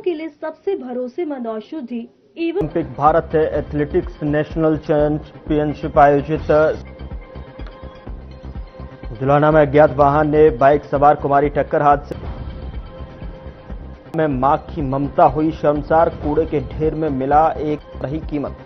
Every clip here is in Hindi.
के लिए सबसे भरोसेमंद औषधि एवं Olympic Bharat athletics national championship आयोजित। जुलाना में अज्ञात वाहन ने बाइक सवार कुमारी टक्कर। हादसे में मां की ममता हुई शर्मसार, कूड़े के ढेर में मिला एक रही कीमत।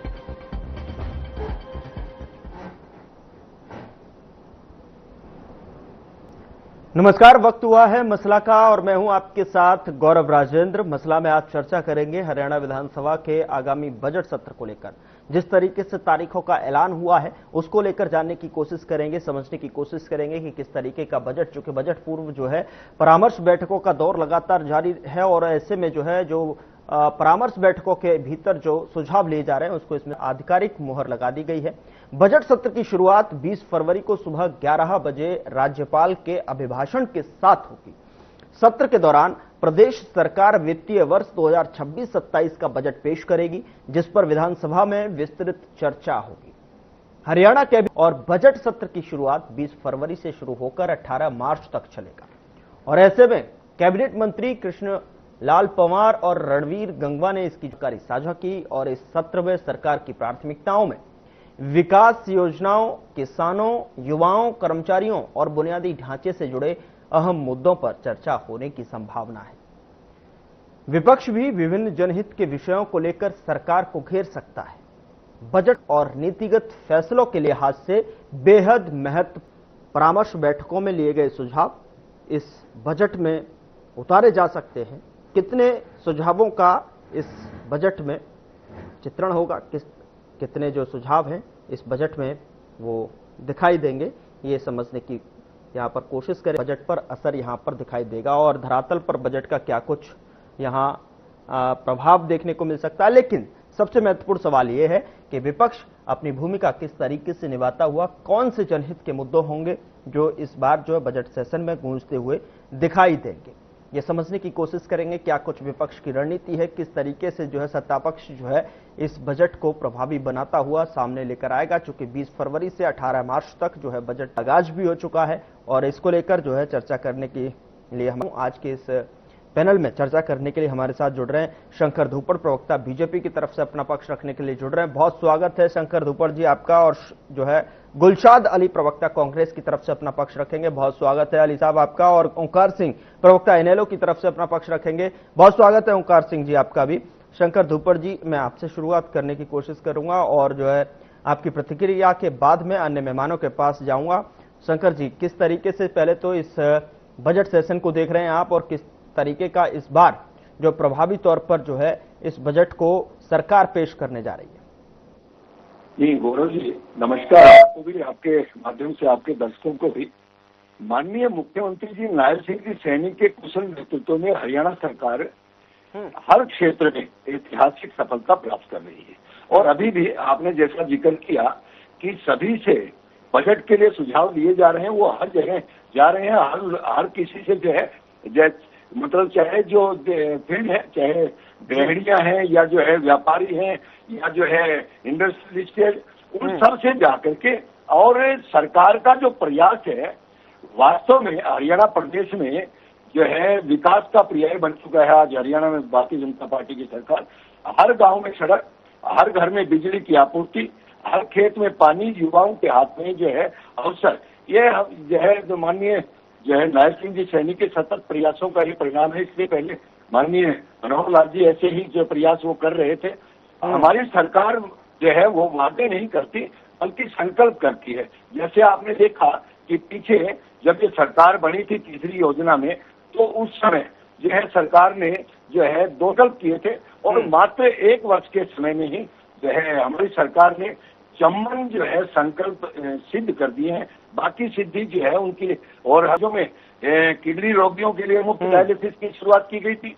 नमस्कार, वक्त हुआ है मसला का और मैं हूं आपके साथ गौरव राजेंद्र। मसला में आज चर्चा करेंगे हरियाणा विधानसभा के आगामी बजट सत्र को लेकर। जिस तरीके से तारीखों का ऐलान हुआ है उसको लेकर जानने की कोशिश करेंगे, समझने की कोशिश करेंगे कि किस तरीके का बजट, चूंकि बजट पूर्व जो है परामर्श बैठकों का दौर लगातार जारी है और ऐसे में जो है जो परामर्श बैठकों के भीतर जो सुझाव लिए जा रहे हैं उसको इसमें आधिकारिक मुहर लगा दी गई है। बजट सत्र की शुरुआत 20 फरवरी को सुबह 11 बजे राज्यपाल के अभिभाषण के साथ होगी। सत्र के दौरान प्रदेश सरकार वित्तीय वर्ष 2026-27 का बजट पेश करेगी, जिस पर विधानसभा में विस्तृत चर्चा होगी। हरियाणा कैबिनेट और बजट सत्र की शुरुआत 20 फरवरी से शुरू होकर 18 मार्च तक चलेगा और ऐसे में कैबिनेट मंत्री कृष्ण लाल पंवार और रणवीर गंगवा ने इसकी जानकारी साझा की और इस सत्र में सरकार की प्राथमिकताओं में विकास योजनाओं, किसानों, युवाओं, कर्मचारियों और बुनियादी ढांचे से जुड़े अहम मुद्दों पर चर्चा होने की संभावना है। विपक्ष भी विभिन्न जनहित के विषयों को लेकर सरकार को घेर सकता है। बजट और नीतिगत फैसलों के लिहाज से बेहद महत्व परामर्श बैठकों में लिए गए सुझाव इस बजट में उतारे जा सकते हैं। कितने सुझावों का इस बजट में चित्रण होगा, कितने जो सुझाव हैं इस बजट में वो दिखाई देंगे, ये समझने की यहाँ पर कोशिश करें। बजट पर असर यहाँ पर दिखाई देगा और धरातल पर बजट का क्या कुछ यहाँ प्रभाव देखने को मिल सकता है। लेकिन सबसे महत्वपूर्ण सवाल ये है कि विपक्ष अपनी भूमिका किस तरीके से निभाता हुआ, कौन से जनहित के मुद्दे होंगे जो इस बार जो है बजट सेशन में गूंजते हुए दिखाई देंगे। ये समझने की कोशिश करेंगे क्या कुछ विपक्ष की रणनीति है, किस तरीके से जो है सत्तापक्ष जो है इस बजट को प्रभावी बनाता हुआ सामने लेकर आएगा। चूंकि 20 फरवरी से 18 मार्च तक जो है बजट आगाज भी हो चुका है और इसको लेकर जो है चर्चा करने के लिए हम आज के इस पैनल में चर्चा करने के लिए हमारे साथ जुड़ रहे हैं शंकर धूपड़, प्रवक्ता बीजेपी की तरफ से अपना पक्ष रखने के लिए जुड़ रहे हैं। बहुत स्वागत है शंकर धूपड़ जी आपका। और जो है गुलशाद अली, प्रवक्ता कांग्रेस की तरफ से अपना पक्ष रखेंगे। बहुत स्वागत है अली साहब आपका। और ओंकार सिंह, प्रवक्ता इनेलो की तरफ से अपना पक्ष रखेंगे। बहुत स्वागत है ओंकार सिंह जी आपका भी। शंकर धूपड़ जी, मैं आपसे शुरुआत करने की कोशिश करूंगा और जो है आपकी प्रतिक्रिया के बाद में अन्य मेहमानों के पास जाऊंगा। शंकर जी, किस तरीके से पहले तो इस बजट सेशन को देख रहे हैं आप और किस तरीके का इस बार जो प्रभावी तौर पर जो है इस बजट को सरकार पेश करने जा रही है? जी गौरव जी नमस्कार, आपको भी, आपके माध्यम से आपके दर्शकों को भी। माननीय मुख्यमंत्री जी नायब सिंह जी सैनी के कुशल नेतृत्व में हरियाणा सरकार हर क्षेत्र में ऐतिहासिक सफलता प्राप्त कर रही है और अभी भी आपने जैसा जिक्र किया कि सभी से बजट के लिए सुझाव दिए जा रहे हैं, वो हर जगह जा रहे हैं। हर किसी से जो है मतलब चाहे जो फील्ड है, चाहे गृहिणियां हैं या जो है व्यापारी हैं या जो है इंडस्ट्रियलिस्ट है, उन सब से जाकर के और सरकार का जो प्रयास है वास्तव में हरियाणा प्रदेश में जो है विकास का पर्याय बन चुका है। आज हरियाणा में भारतीय जनता पार्टी की सरकार हर गांव में सड़क, हर घर में बिजली की आपूर्ति, हर खेत में पानी, युवाओं के हाथ में जो है अवसर, ये जो है जो माननीय जो है नायब सिंह जी सैनी के सतत प्रयासों का ही परिणाम है। इसलिए पहले माननीय मनोहर लाल जी ऐसे ही जो प्रयास वो कर रहे थे। हमारी सरकार जो है वो वादे नहीं करती बल्कि संकल्प करती है। जैसे आपने देखा कि पीछे जब ये सरकार बनी थी तीसरी योजना में, तो उस समय जो है सरकार ने जो है 2 संकल्प किए थे और मात्र 1 वर्ष के समय में ही जो है हमारी सरकार ने चम्मन जो है संकल्प सिद्ध कर दिए हैं। बाकी सिद्धि जो है उनकी, और राज्यों में किडनी रोगियों के लिए मुफ्त डायलिसिस की शुरुआत की गई थी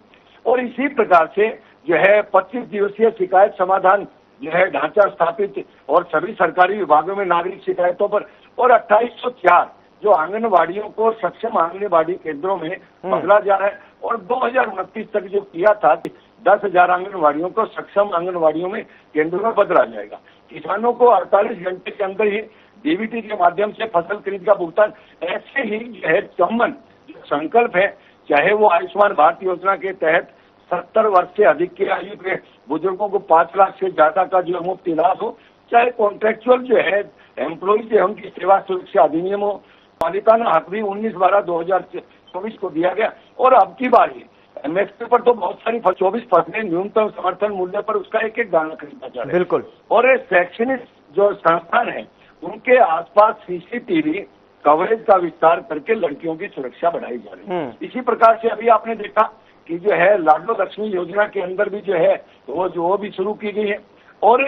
और इसी प्रकार से जो है 25 दिवसीय शिकायत समाधान जो है ढांचा स्थापित और सभी सरकारी विभागों में नागरिक शिकायतों पर, और 2804 जो आंगनबाड़ियों को सक्षम आंगनबाड़ी केंद्रों में बदला जा रहा है और 2029 तक जो किया था 10,000 आंगनबाड़ियों को सक्षम आंगनबाड़ियों में केंद्रों में बदला जाएगा। किसानों को 48 घंटे के अंदर ही डीबीटी के माध्यम से फसल खरीद का भुगतान। ऐसे ही जो है चम्मन जो संकल्प है, चाहे वो आयुष्मान भारत योजना के तहत 70 वर्ष से अधिक की आयु के बुजुर्गों को 5 लाख से ज्यादा का जो मुफ्त इलाज हो, चाहे कॉन्ट्रेक्चुअल जो है एम्प्लॉय जो है उनकी सेवा सुरक्षा अधिनियम हो, मालिकाना हक भी 19/12/2024 को दिया गया। और अब की बारी एमएसपी पर तो बहुत सारी 24 फसलें न्यूनतम समर्थन मूल्य पर उसका एक एक दाना खरीदा जा रहा है। बिल्कुल। और ये शैक्षणिक जो संस्थान है उनके आसपास सीसीटीवी कवरेज का विस्तार करके लड़कियों की सुरक्षा बढ़ाई जा रही है। इसी प्रकार से अभी आपने देखा कि जो है लाडलो लक्ष्मी योजना के अंदर भी जो है वो भी शुरू की गई है। और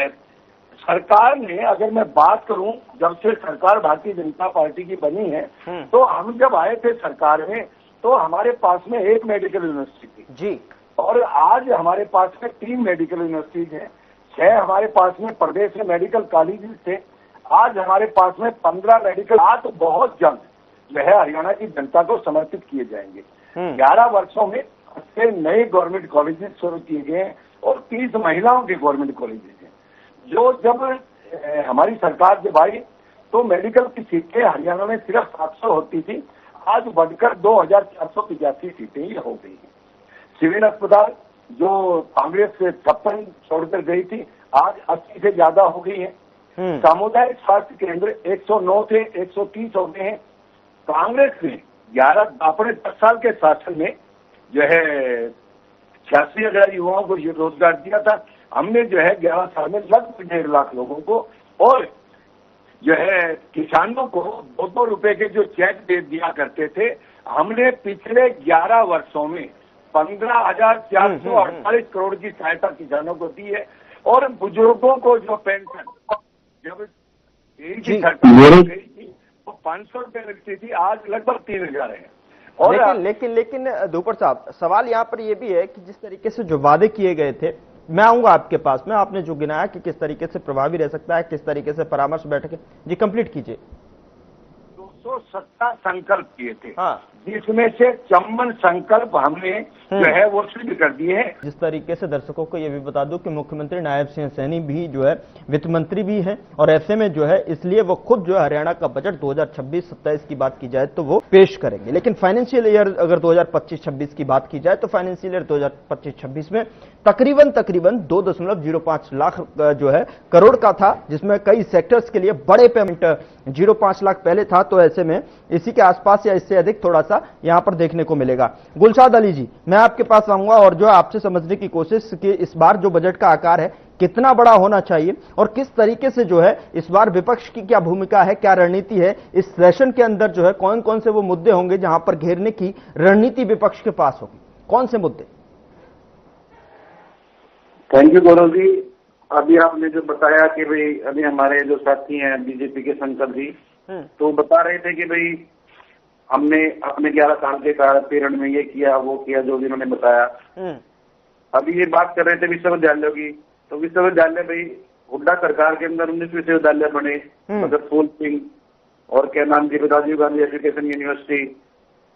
सरकार ने, अगर मैं बात करूं, जब से सरकार भारतीय जनता पार्टी की बनी है तो हम जब आए थे सरकार में तो हमारे पास में एक मेडिकल यूनिवर्सिटी थी जी, और आज हमारे पास में 3 मेडिकल यूनिवर्सिटीज हैं, 6 हमारे पास में प्रदेश में मेडिकल कॉलेजेस थे, आज हमारे पास में 15 मेडिकल। आज तो बहुत जल्द जो है हरियाणा की जनता को समर्पित किए जाएंगे। 11 वर्षों में 8 नए गवर्नमेंट कॉलेजेस शुरू किए गए हैं और 30 महिलाओं के गवर्नमेंट कॉलेजेस हैं। जो जब हमारी सरकार जब आई तो मेडिकल की सीटें हरियाणा में सिर्फ 700 होती थी, आज बढ़कर 2485 सीटें ही हो गई हैं। सिविल अस्पताल जो कांग्रेस से 56 छोड़कर गई थी, आज 80 से ज्यादा हो गई है। सामुदायिक स्वास्थ्य केंद्र 109 थे 130 हो गए हैं। कांग्रेस ने 10 साल के शासन में जो है 86,000 युवाओं को रोजगार दिया था। हमने जो है 11 साल में लगभग 1.5 लाख लोगों को, और जो है किसानों को 2-2 रुपए के जो चेक दे दिया करते थे, हमने पिछले 11 वर्षों में 15,448 करोड़ की सहायता किसानों को दी है। और बुजुर्गों को जो पेंशन जब की सरकार गई थी वो 500 रुपए लगती थी, आज लगभग 3,000 है। और लेकिन धूपर साहब, सवाल यहाँ पर यह भी है कि जिस तरीके से जो वादे किए गए थे, मैं आऊंगा आपके पास में, आपने जो गिनाया कि किस तरीके से प्रभावी रह सकता है, किस तरीके से परामर्श बैठक जी कंप्लीट कीजिए। 270 संकल्प किए थे, हाँ, जिसमें से 54 संकल्प हमने जो है वो सिद्ध कर दिए हैं। जिस तरीके से दर्शकों को ये भी बता दूं कि मुख्यमंत्री नायब सिंह सैनी भी जो है वित्त मंत्री भी हैं, और ऐसे में जो है इसलिए वो खुद जो है हरियाणा का बजट 2026-27 की बात की जाए तो वो पेश करेंगे। लेकिन फाइनेंशियल ईयर अगर 2025-26 की बात की जाए तो फाइनेंशियल ईयर 2025-26 में तकरीबन 2.05 लाख जो है करोड़ का था, जिसमें कई सेक्टर्स के लिए बड़े पेमेंट 0.5 लाख पहले था, तो ऐसे में इसी के आसपास या इससे अधिक थोड़ा सा यहां पर देखने को मिलेगा। गुलशाद अली जी, मैं आपके पास आऊंगा और जो आपसे समझने की कोशिश कि इस बार जो बजट का आकार है कितना बड़ा होना चाहिए और किस तरीके से जो है इस बार विपक्ष की क्या भूमिका है, क्या रणनीति है, इस सेशन के अंदर जो है कौन कौन से वो मुद्दे होंगे जहां पर घेरने की रणनीति विपक्ष के पास होगी, कौन से मुद्दे? Thank you Gaurav ji. अभी आपने जो बताया कि भाई अभी हमारे जो साथी हैं बीजेपी के शंकर जी, तो बता रहे थे कि भाई हमने अपने 11 साल के पीरियड में ये किया वो किया, जो भी उन्होंने बताया। अभी ये बात कर रहे थे विश्वविद्यालयों की, तो विश्वविद्यालय भाई हुड्डा सरकार के अंदर 19 विश्वविद्यालय बने, भगत फूल सिंह और क्या नाम जी, Rajiv Gandhi education university,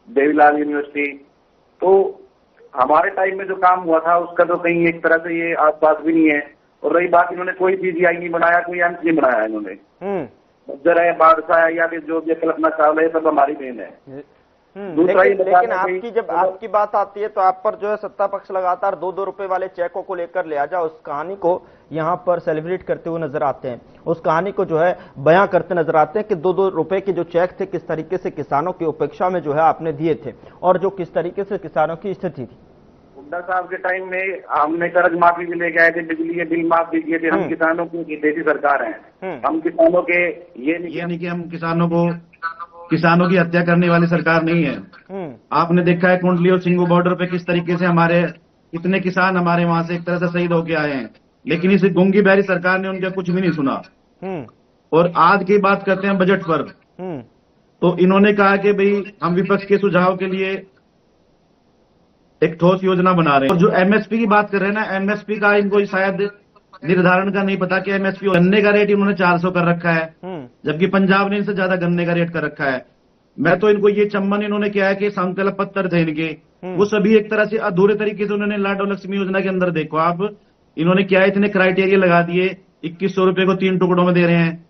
Devilal university. तो हमारे टाइम में जो काम हुआ था उसका तो कहीं एक तरह से ये आसपास भी नहीं है। और रही बात, इन्होंने कोई पीजीआई नहीं बनाया, कोई एम्स नहीं बनाया इन्होंने। जरा बादशाह है या फिर जो भी कल्पना चावला है, सब हमारी देन है। लेकिन आपकी जब आपकी बात आती है तो आप पर जो है सत्ता पक्ष लगातार 2-2 रुपए वाले चेकों को लेकर ले आ जाओ, उस कहानी को यहाँ पर सेलिब्रेट करते हुए नजर आते हैं, उस कहानी को जो है बयां करते नजर आते हैं कि 2-2 रुपए के जो चेक थे किस तरीके से किसानों की उपेक्षा में जो है आपने दिए थे और जो किस तरीके से किसानों की स्थिति थी। हुड्डा साहब के टाइम में हमने कर्ज माफी भी लेके आए थे, बिजली के बिल माफ भी किए थे। हम किसानों की देती सरकार है, हम किसानों के ये नहीं कि हम किसानों की हत्या करने वाली सरकार नहीं है। आपने देखा है कुंडली और सिंगू बॉर्डर पे किस तरीके से हमारे इतने किसान हमारे वहां से एक तरह से शहीद होके आए हैं, लेकिन इस गूंगी बहरी सरकार ने उनका कुछ भी नहीं सुना। और आज की बात करते हैं बजट पर, तो इन्होंने कहा कि भाई हम विपक्ष के सुझाव के लिए एक ठोस योजना बना रहे हैं। और जो एमएसपी की बात कर रहे हैं ना, एमएसपी का इनको शायद निर्धारण का नहीं पता कि एमएसपी गन्ने का रेट इन्होंने 400 कर रखा है, जबकि पंजाब ने इनसे ज्यादा गन्ने का रेट कर रखा है। मैं तो इनको ये चम्मन इन्होंने किया है कि संकल्प पत्र थे इनके, वो सभी एक तरह से अधूरे तरीके से उन्होंने लाडो लक्ष्मी योजना के अंदर देखो आप, इन्होंने क्या इतने क्राइटेरिया लगा दिए, 2100 रुपए को 3 टुकड़ों में दे रहे हैं।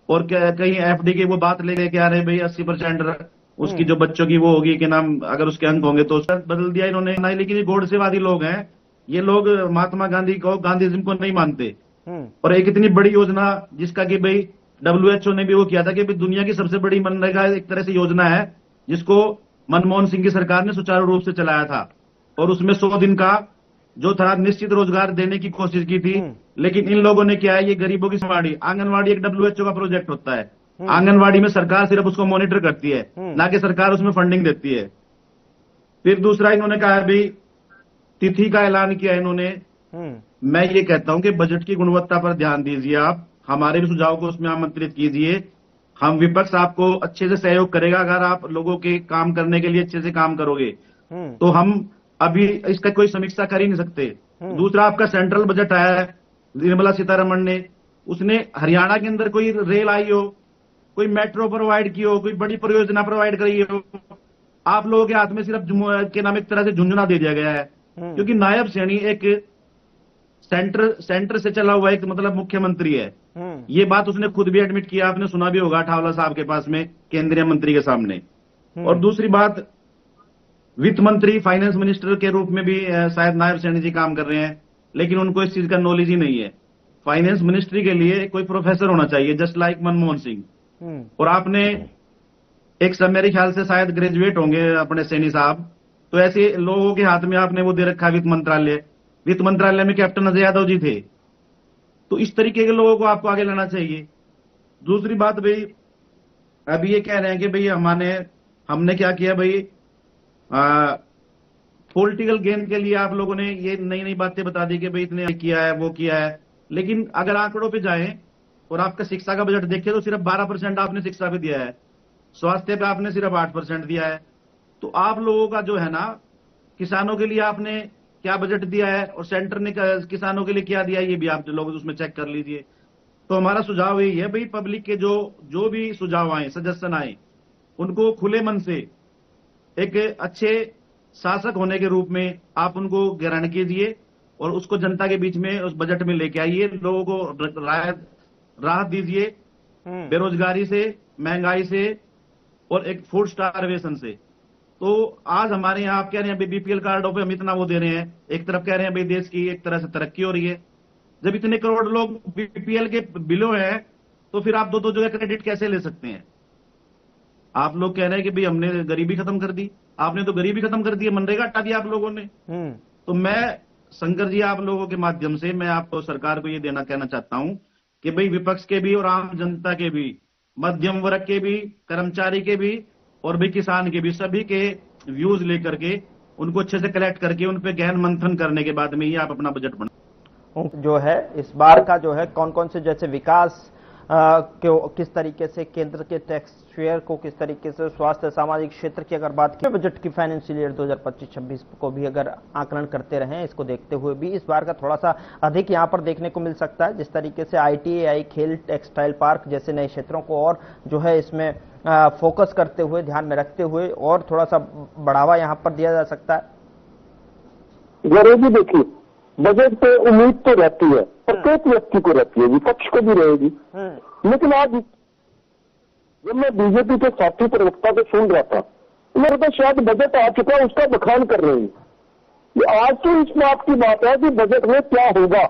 और कहीं एफडी की वो बात लेके आ रहे भाई 80% उसकी जो बच्चों की वो होगी कि नाम, अगर उसके अंक होंगे तो उसका बदल दिया इन्होंने। नहीं, लेकिन ये गोडसेवादी लोग हैं, ये लोग महात्मा गांधी को, गांधीज्म को नहीं मानते। और एक इतनी बड़ी योजना जिसका कि भाई WHO ने भी वो किया था कि भाई दुनिया की सबसे बड़ी मनरेगा एक तरह से योजना है, जिसको मनमोहन सिंह की सरकार ने सुचारू रूप से चलाया था, और उसमें 100 दिन का जो था निश्चित रोजगार देने की कोशिश की थी। लेकिन इन लोगों ने क्या है, ये गरीबों की आंगनवाड़ी एक WHO का प्रोजेक्ट होता है। आंगनवाड़ी में सरकार सिर्फ उसको मॉनिटर करती है, ना कि सरकार उसमें फंडिंग देती है। फिर दूसरा इन्होंने कहा भाई तिथि का ऐलान किया इन्होंने। मैं ये कहता हूं कि बजट की गुणवत्ता पर ध्यान दीजिए, आप हमारे भी सुझाव को उसमें आमंत्रित कीजिए। हम विपक्ष आपको अच्छे से सहयोग करेगा अगर आप लोगों के काम करने के लिए अच्छे से काम करोगे। तो हम अभी इसका कोई समीक्षा कर ही नहीं सकते। दूसरा, आपका सेंट्रल बजट आया है निर्मला सीतारमण ने, उसने हरियाणा के अंदर कोई रेल आई हो, कोई मेट्रो प्रोवाइड की हो, कोई बड़ी परियोजना प्रोवाइड करी हो, आप लोगों के हाथ में सिर्फ के नाम एक तरह से झुंझुना दे दिया गया है। क्योंकि नायब सैनी एक सेंटर से चला हुआ एक मतलब मुख्यमंत्री है। ये बात उसने खुद भी एडमिट किया, आपने सुना भी होगा अठावला साहब के पास में केंद्रीय मंत्री के सामने। और दूसरी बात, वित्त मंत्री फाइनेंस मिनिस्टर के रूप में भी शायद नायब सैनी जी काम कर रहे हैं, लेकिन उनको इस चीज का नॉलेज ही नहीं है। फाइनेंस मिनिस्ट्री के लिए कोई प्रोफेसर होना चाहिए, जस्ट लाइक मनमोहन सिंह। और आपने एक सब मेरे ख्याल से शायद ग्रेजुएट होंगे अपने सैनी साहब, तो ऐसे लोगों के हाथ में आपने वो दे रखा वित्त मंत्रालय। वित्त मंत्रालय में कैप्टन अजय यादव जी थे। तो इस तरीके के लोगों को आपको आगे लाना चाहिए। दूसरी बात भाई, अभी ये कह रहे हैं कि भाई हमने क्या किया भाई, पॉलिटिकल गेन के लिए आप लोगों ने ये नई नई बातें बता दी कि भाई इतने किया है वो किया है। लेकिन अगर आंकड़ों पे जाएं और आपका शिक्षा का बजट देखें तो सिर्फ 12% आपने शिक्षा पे दिया है, स्वास्थ्य पे आपने सिर्फ 8% दिया है। तो आप लोगों का जो है ना, किसानों के लिए आपने क्या बजट दिया है और सेंटर ने किसानों के लिए क्या दिया है, ये भी आप लोग उसमें चेक कर लीजिए। तो हमारा सुझाव यही है भाई, पब्लिक के जो भी सुझाव आए, सजेशन आए, उनको खुले मन से एक अच्छे शासक होने के रूप में आप उनको ग्रहण कीजिए और उसको जनता के बीच में उस बजट में लेके आइए। लोगों को राहत दीजिए बेरोजगारी से, महंगाई से और एक फूड स्टारवेशन से। तो आज हमारे यहाँ आप कह रहे हैं BPL कार्डों पे हम इतना वो दे रहे हैं, एक तरफ कह रहे हैं भाई देश की एक तरह से तरक्की हो रही है। जब इतने करोड़ लोग BPL के बिलों हैं तो फिर आप दो जगह क्रेडिट कैसे ले सकते हैं? आप लोग कह रहे हैं कि भाई हमने गरीबी खत्म कर दी, आपने तो गरीबी खत्म कर दी है, मनरेगा हटा दिया आप लोगों ने। तो मैं शंकर जी आप लोगों के माध्यम से मैं आपको सरकार को ये कहना चाहता हूं कि भाई विपक्ष के भी और आम जनता के भी, मध्यम वर्ग के भी, कर्मचारी के भी और भी किसान के भी, सभी के व्यूज लेकर के उनको अच्छे से कलेक्ट करके उन पे गहन मंथन करने के बाद में ही आप अपना बजट बना। जो है इस बार का जो है कौन कौन से जैसे विकास किस तरीके से केंद्र के टैक्स शेयर को किस तरीके से, स्वास्थ्य सामाजिक क्षेत्र की अगर बात की, बजट की फाइनेंशियल ईयर 2025-26 को भी अगर आकलन करते रहे, इसको देखते हुए भी इस बार का थोड़ा सा अधिक यहाँ पर देखने को मिल सकता है। जिस तरीके से ITI, खेल, टेक्सटाइल पार्क जैसे नए क्षेत्रों को और जो है इसमें फोकस करते हुए, ध्यान में रखते हुए और थोड़ा सा बढ़ावा यहाँ पर दिया जा सकता है। जरूर देखिए, बजट पे उम्मीद तो रहती है, प्रत्येक व्यक्ति को रहती है, विपक्ष को भी रहेगी। लेकिन आज जब मैं बीजेपी के साथी प्रवक्ता को सुन रहा था, मेरे पास शायद बजट आ चुका, उसका बखान कर रहे हैं। ये आज तो इस बात की बात है कि बजट में क्या होगा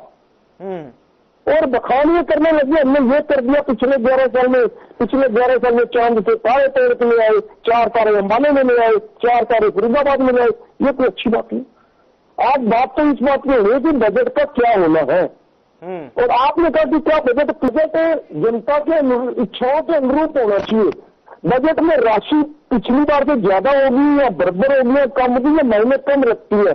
और बखान ये करने लगे, हमने ये कर दिया पिछले 11 साल में चांद से तारे तोड़ के ले आए, 4 तारे अंबाला में ले आए, 4 तारे फरीदाबाद में ले आए। ये कोई अच्छी बात नहीं। आज बात तो इस बात में है कि बजट का क्या होना है। और आपने कहा कि क्या बजट जनता के इच्छाओं के अनुरूप होना चाहिए। बजट में राशि पिछली बार से ज्यादा होगी या बराबर होगी या कम होगी या महीने कम रखती है,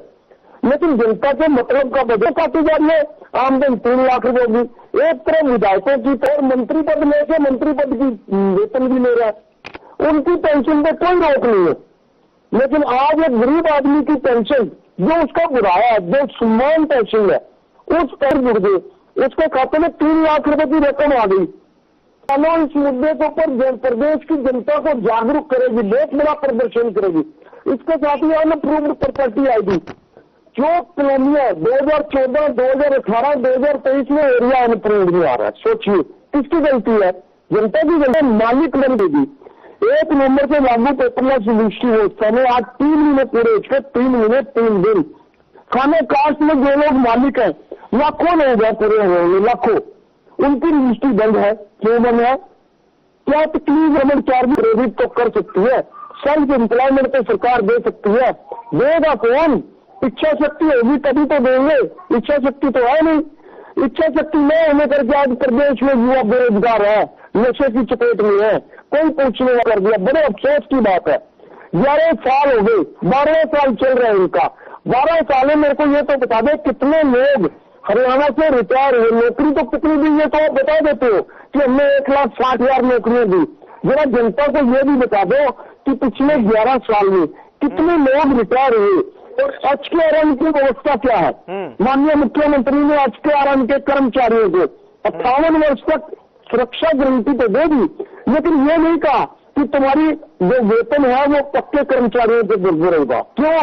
लेकिन जनता के मतलब का बजट काटी जा रही है। आमदन 3 लाख रुपए होगी। एक तरफ विधायकों की तो मंत्री पद लेके मंत्री पद की वेतन भी ले रहा है, उनकी पेंशन पे कोई रोक नहीं है। लेकिन आज एक गरीब आदमी की पेंशन जो उसका बुराया, जो सम्मान पेंशन है, उस पर जुड़ गए, उसके खाते में 3 लाख रुपए की रकम आ गई। चलो इस मुद्दे के ऊपर प्रदेश की जनता को जागरूक करेगी, बहुत बड़ा प्रदर्शन करेगी। इसके साथ ही अनअप्रूव्ड प्रॉपर्टी आएगी। जो कॉलोनियां 2014, 2018, 2023 में एरिया अनअप्रूव्ड में आ रहा है, सोचिए किसकी गलती है? जनता की गलती। मालिक बन देगी 1 नवंबर से लागू पेपरलेस दृष्टि व्यवस्था में आज 3 महीने पूरे, इसके 3 महीने 3 दिन खाने कास्ट में जो लोग मालिक हैं, लाखों लोग हैं, पूरे होंगे लाखों, उनकी रजिस्ट्री बंद है। क्यों बंद है? क्या तकलीफ गवर्नमेंट चार्ज प्रेरित तो कर सकती है, सेल्फ एम्प्लॉयमेंट तो सरकार दे सकती है, देगा कौन? इच्छा शक्ति होगी तभी तो देंगे, इच्छा शक्ति तो है नहीं। इच्छा शक्ति न होने करके आज प्रदेश में युवा बेरोजगार है, नशे की चपेट में है, कोई पूछने कर दिया। बड़े अफसोस की बात है, 11 साल हो गए, 12 साल चल रहे हैं इनका। 12 साल में मेरे को ये तो बता दे कितने लोग हरियाणा से रिटायर हुए, नौकरी तो कितनी दी है तो आप बता देते हो कि हमने 1,60,000 नौकरियां दी। जरा जनता को ये भी बता दो कि पिछले 11 साल में कितने लोग रिटायर हुए और HKRM की व्यवस्था क्या है। माननीय मुख्यमंत्री ने HKRM के कर्मचारियों को 58 वर्ष तक सुरक्षा गारंटी तो दे दी, लेकिन ये नहीं कहा कि तुम्हारी जो वेतन है वो पक्के कर्मचारियों के निर्भर होगा। क्यों?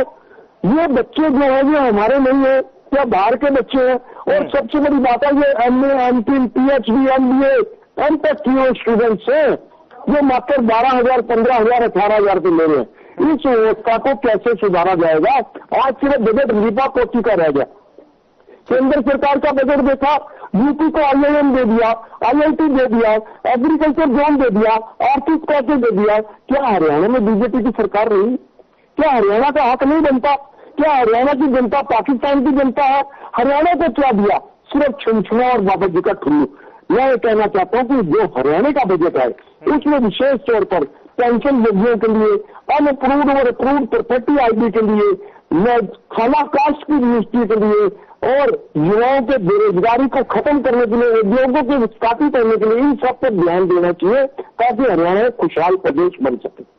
ये बच्चे जो है ये हमारे नहीं है, क्या बाहर के बच्चे हैं। और सबसे बड़ी बात है ये MA, MPhil, PhD, MBA, M.Tech की स्टूडेंट्स हैं जो मात्र 12,000, 15,000, 18,000 रुपये ले रहे हैं। इस व्यवस्था को कैसे सुधारा जाएगा? आज सिर्फ बजट लीपा पोती का रह गया। केंद्र सरकार का बजट देखा, यूपी को IIM दे दिया, IIT दे दिया, एग्रीकल्चर जोन दे दिया, आर्थिक पैकेज दे दिया। क्या हरियाणा में बीजेपी की सरकार रही? क्या हरियाणा का हक नहीं बनता? क्या हरियाणा की जनता पाकिस्तान की जनता है? हरियाणा को क्या दिया? सिर्फ छुनछुना और बाबा जी का ठुल्लू। मैं ये कहना चाहता हूँ कि जो हरियाणा का बजट है उसमें विशेष तौर पर पेंशन योग्यों के लिए, अनअप्रूव्ड और अप्रूव्ड प्रॉपर्टी ID के लिए, खाना कास्ट की रजिस्ट्री के लिए और युवाओं के बेरोजगारी को खत्म करने के लिए, उद्योगों को विस्थापित करने के लिए इन सब पर ध्यान देना चाहिए ताकि हरियाणा एक खुशहाल प्रदेश बन सके।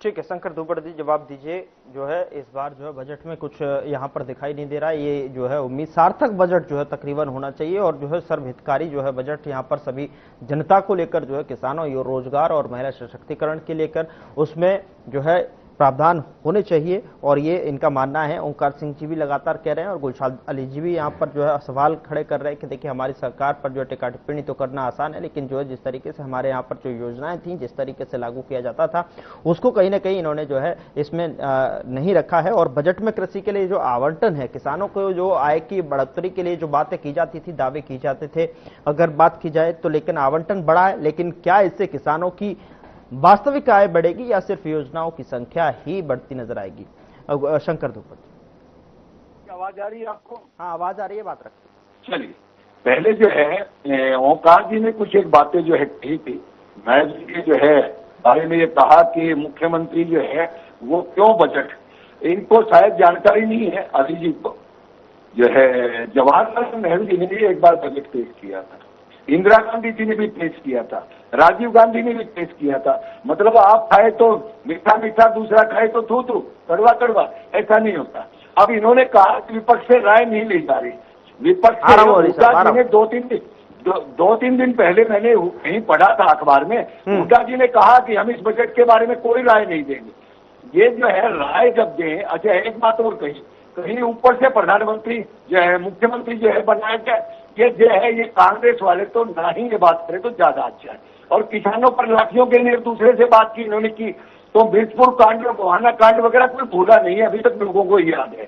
ठीक है शंकर धूपड़ जी, जवाब दीजिए। जो है इस बार जो है बजट में कुछ यहाँ पर दिखाई नहीं दे रहा है। ये जो है उम्मीद सार्थक बजट जो है तकरीबन होना चाहिए और जो है सर्वहितकारी जो है बजट यहाँ पर सभी जनता को लेकर जो है किसानों, रोजगार और महिला सशक्तिकरण के लेकर उसमें जो है प्रावधान होने चाहिए और ये इनका मानना है। ओंकार सिंह जी भी लगातार कह रहे हैं और गुलशाद अली जी भी यहाँ पर जो है सवाल खड़े कर रहे हैं कि देखिए हमारी सरकार पर जो है टिक्का टिप्पणी तो करना आसान है, लेकिन जो है जिस तरीके से हमारे यहाँ पर जो योजनाएं थी, जिस तरीके से लागू किया जाता था उसको कहीं ना कहीं इन्होंने जो है इसमें नहीं रखा है। और बजट में कृषि के लिए जो आवंटन है, किसानों को जो आय की बढ़ोतरी के लिए जो बातें की जाती थी, दावे की जाते थे, अगर बात की जाए तो लेकिन आवंटन बढ़ा है, लेकिन क्या इससे किसानों की वास्तविक आय बढ़ेगी या सिर्फ योजनाओं की संख्या ही बढ़ती नजर आएगी? शंकर धूपड़, आवाज आ रही है आपको? हाँ आवाज आ रही है, बात रखिए। चलिए, पहले जो है ओंकार जी ने कुछ एक बातें जो है कही थी। मैं जी जो है बारे में ये कहा कि मुख्यमंत्री जो है वो क्यों बजट, इनको शायद जानकारी नहीं है। अली जी को जो है जवाहरलाल नेहरू जी ने भी एक बार बजट पेश किया था, इंदिरा गांधी जी ने भी पेश किया था, राजीव गांधी ने भी पेश किया था। मतलब आप खाए तो मीठा मीठा, दूसरा खाए तो थू थू, कड़वा कड़वा, ऐसा नहीं होता। अब इन्होंने कहा कि विपक्ष से राय नहीं ली जा रही। विपक्ष से हुड्डा जी ने दो तीन दिन पहले मैंने कहीं पढ़ा था अखबार में, हुड्डा जी ने कहा कि हम इस बजट के बारे में कोई राय नहीं देंगे। ये जो है राय जब दें। अच्छा, एक बात और कहीं ऊपर से प्रधानमंत्री जो है, मुख्यमंत्री जो है बनाया क्या, ये जो है ये कांग्रेस वाले तो ना ही ये बात करें तो ज्यादा अच्छा है। और किसानों पर लाठियों के लिए दूसरे से बात की इन्होंने की, तो बीजपुर कांड और गोहाना कांड वगैरह कोई भूला नहीं है, अभी तक लोगों को याद है।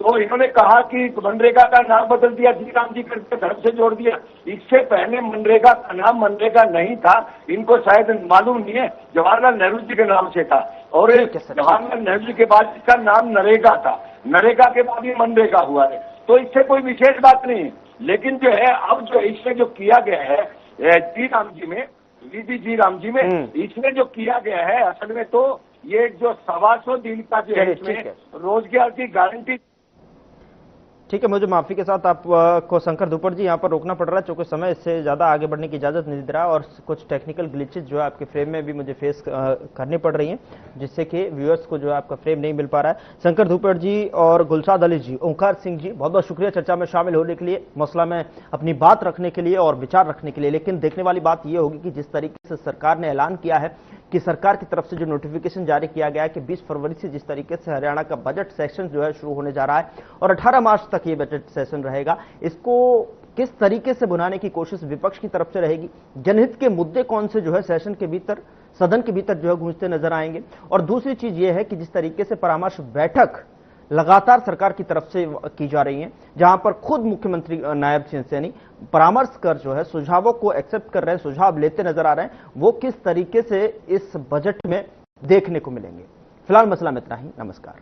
तो इन्होंने कहा कि मनरेगा का नाम बदल दिया, जी राम जी करके धर्म से जोड़ दिया। इससे पहले मनरेगा का नाम मनरेगा नहीं था, इनको शायद मालूम नहीं है, जवाहरलाल नेहरू जी के नाम से था। और जवाहरलाल नेहरू जी के बाद इसका नाम नरेगा था, नरेगा के बाद ये मनरेगा हुआ है। तो इससे कोई विशेष बात नहीं है। लेकिन जो है अब जो इसमें जो किया गया है जी राम जी में, जी राम जी में इसमें जो किया गया है असल में तो ये जो 125 दिन का जो है इसमें रोजगार की गारंटी। ठीक है, मुझे माफी के साथ आपको शंकर धूपड़ जी यहाँ पर रोकना पड़ रहा है, चूंकि समय इससे ज्यादा आगे बढ़ने की इजाजत नहीं दे रहा और कुछ टेक्निकल ग्लिचेज जो है आपके फ्रेम में भी मुझे फेस करनी पड़ रही हैं, जिससे कि व्यूअर्स को जो है आपका फ्रेम नहीं मिल पा रहा है। शंकर धूपड़ जी और गुलशाद अली जी, ओंकार सिंह जी, बहुत बहुत शुक्रिया चर्चा में शामिल होने के लिए, मसला में अपनी बात रखने के लिए और विचार रखने के लिए। लेकिन देखने वाली बात यह होगी कि जिस तरीके से सरकार ने ऐलान किया है कि सरकार की तरफ से जो नोटिफिकेशन जारी किया गया है कि 20 फरवरी से जिस तरीके से हरियाणा का बजट सेशन जो है शुरू होने जा रहा है और 18 मार्च तक ये बजट सेशन रहेगा, इसको किस तरीके से बुनाने की कोशिश विपक्ष की तरफ से रहेगी, जनहित के मुद्दे कौन से जो है सेशन के भीतर, सदन के भीतर जो है गूंजते नजर आएंगे। और दूसरी चीज यह है कि जिस तरीके से परामर्श बैठक लगातार सरकार की तरफ से की जा रही है, जहां पर खुद मुख्यमंत्री नायब सिंह सैनी परामर्श कर जो है सुझावों को एक्सेप्ट कर रहे हैं, सुझाव लेते नजर आ रहे हैं, वो किस तरीके से इस बजट में देखने को मिलेंगे। फिलहाल मसला में इतना ही। नमस्कार।